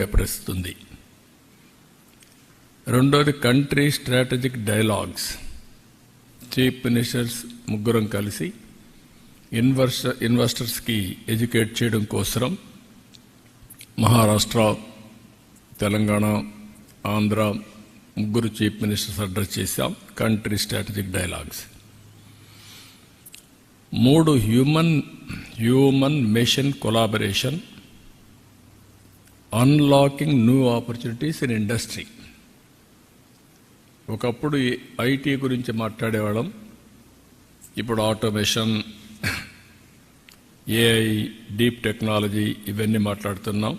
ఏర్పరుస్తుంది. రెండోది country strategic dialogues. Chief ministers ముగ్గురం కలిసి ఇన్వెస్టర్స్కి ఎడ్యుకేట్ చేయడం కోసం మహారాష్ట్ర, తెలంగాణ, ఆంధ్ర ముగ్గురు చీఫ్ మినిస్టర్స్ అడ్రస్ చేశాం. Country strategic dialogues. 3 human machine collaboration, unlocking new opportunities in industry. ఒకప్పుడు ఐటీ గురించి మాట్లాడేవాళ్ళం, ఇప్పుడు ఆటోమేషన్, ఏఐ, డీప్ టెక్నాలజీ ఇవన్నీ మాట్లాడుతున్నాం.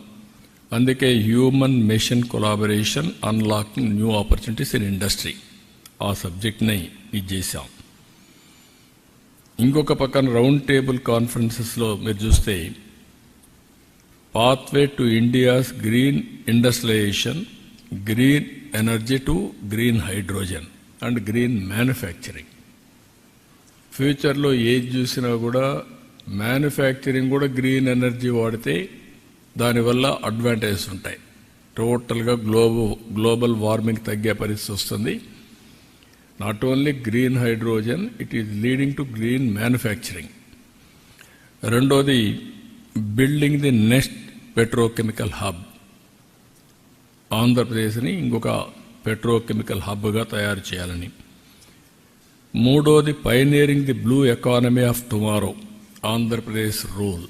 అందుకే human machine collaboration, unlocking new opportunities in industry ఆ సబ్జెక్ట్ని ఇది చేశాం. ఇంకొక పక్కన రౌండ్ టేబుల్ కాన్ఫరెన్సెస్లో మీరు చూస్తే pathway to India's green industrialisation, green energy to green hydrogen and green manufacturing. ఫ్యూచర్లో ఏది చూసినా కూడా మ్యానుఫ్యాక్చరింగ్ కూడా గ్రీన్ ఎనర్జీ వాడితే దానివల్ల అడ్వాంటేజెస్ ఉంటాయి. టోటల్గా గ్లోబల్ వార్మింగ్ తగ్గే పరిస్థితి వస్తుంది. Not only green hydrogen, it is leading to green manufacturing. రెండోది building the next petrochemical hub. ఆంధ్రప్రదేశ్ని ఇంకొక పెట్రోకెమికల్ హబ్గా తయారు చేయాలని. మూడోది pioneering the blue economy of tomorrow, Andhra Pradesh rule.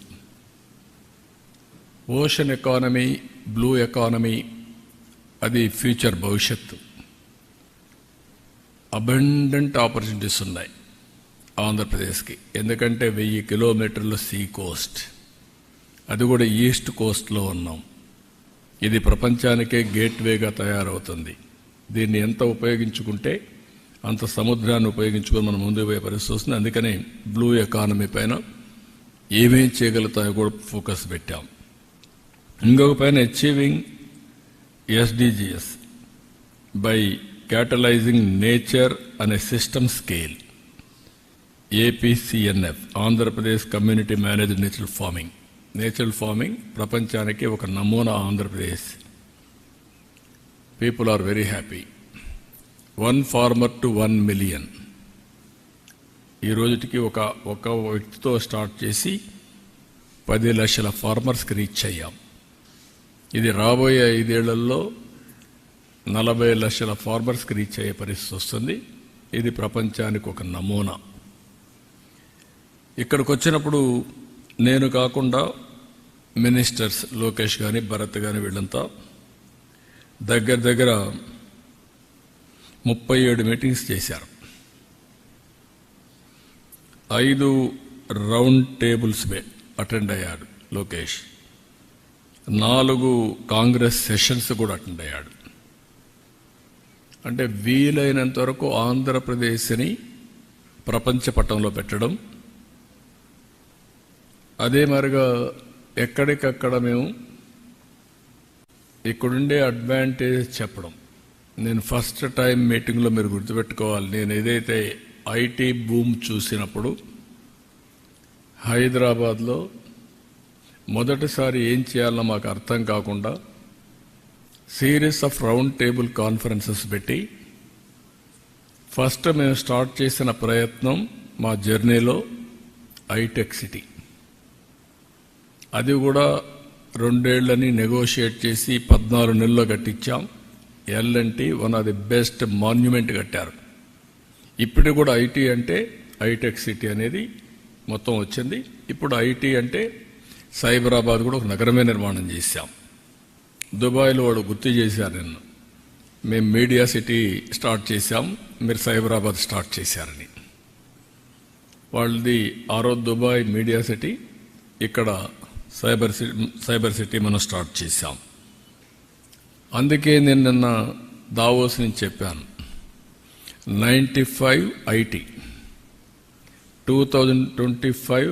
Ocean economy, blue economy అది ఫ్యూచర్ భవిష్యత్తు. అబండెంట్ ఆపర్చునిటీస్ ఉన్నాయి ఆంధ్రప్రదేశ్కి. ఎందుకంటే 1000 కిలోమీటర్ల సీ కోస్ట్, అది కూడా ఈస్ట్ కోస్ట్లో ఉన్నాం. ఇది ప్రపంచానికే గేట్వేగా తయారవుతుంది. దీన్ని ఎంత ఉపయోగించుకుంటే అంత సముద్రాన్ని ఉపయోగించుకొని మనం ముందుకు పోయే పరిస్థితి వస్తుంది. అందుకనే బ్లూ ఎకానమీ పైన ఏమేం చేయగలుగుతాయో కూడా ఫోకస్ పెట్టాం. ఇంకొక పైన achieving SDGs by catalysing nature అనే system scale. APCNF, Andhra Pradesh community managed natural farming. Natural farming ప్రపంచానికి ఒక నమూనా Andhra Pradesh. People are very happy. 1 farmer to 1 million. ఈ రోజుకి ఒక వ్యక్తితో స్టార్ట్ చేసి 10 లక్షల ఫార్మర్స్కి రీచ్ అయ్యాం. ఇది రాబోయే 5 ఏళ్లలో 40 లక్షల ఫార్మర్స్కి రీచ్ అయ్యే పరిస్థితి వస్తుంది. ఇది ప్రపంచానికి ఒక నమూనా. ఇక్కడికి వచ్చినప్పుడు నేను కాకుండా మినిస్టర్స్ లోకేష్ కానీ, భరత్ కానీ వీళ్ళంతా దగ్గర 37 మీటింగ్స్ చేశారు. 5 రౌండ్ టేబుల్స్ అటెండ్ అయ్యాడు లోకేష్. 4 కాంగ్రెస్ సెషన్స్ కూడా అటెండ్ అయ్యాడు. అంటే వీలైనంత వరకు ఆంధ్రప్రదేశ్ని ప్రపంచ పటంలో పెట్టడం. అదే మరిగా ఎక్కడికక్కడ మేము ఇక్కడుండే అడ్వాంటేజ్ చెప్పడం. నేను ఫస్ట్ టైం మీటింగ్లో మీరు గుర్తుపెట్టుకోవాలి, నేను ఏదైతే ఐటీ బూమ్ చూసినప్పుడు హైదరాబాద్లో మొదటిసారి ఏం చేయాలో మాకు అర్థం కాకుండా series of round table conferences పెట్టి ఫస్ట్ మేము స్టార్ట్ చేసిన ప్రయత్నం మా జర్నీలో హైటెక్ సిటీ. అది కూడా 2 ఏళ్లని నెగోషియేట్ చేసి 14 నెలల్లో కట్టించాం. L&T one of the best monument కట్టారు. ఇప్పుడు కూడా ఐటీ అంటే హైటెక్ సిటీ అనేది మొత్తం వచ్చింది. ఇప్పుడు ఐటీ అంటే సైబరాబాద్ కూడా ఒక నగరమే నిర్మాణం చేశాం. దుబాయ్లో వాడు గుర్తు చేశారు నిన్న, మేము మీడియా సిటీ స్టార్ట్ చేశాం, మీరు సైబరాబాద్ స్టార్ట్ చేశారని. వాళ్ళది ఆ రోజు దుబాయ్ మీడియా సిటీ, ఇక్కడ సైబర్ సిటీ మనం స్టార్ట్ చేశాం. అందుకే నేను నిన్న దావోస్ నుంచి చెప్పాను, 95 ఐటీ, 2025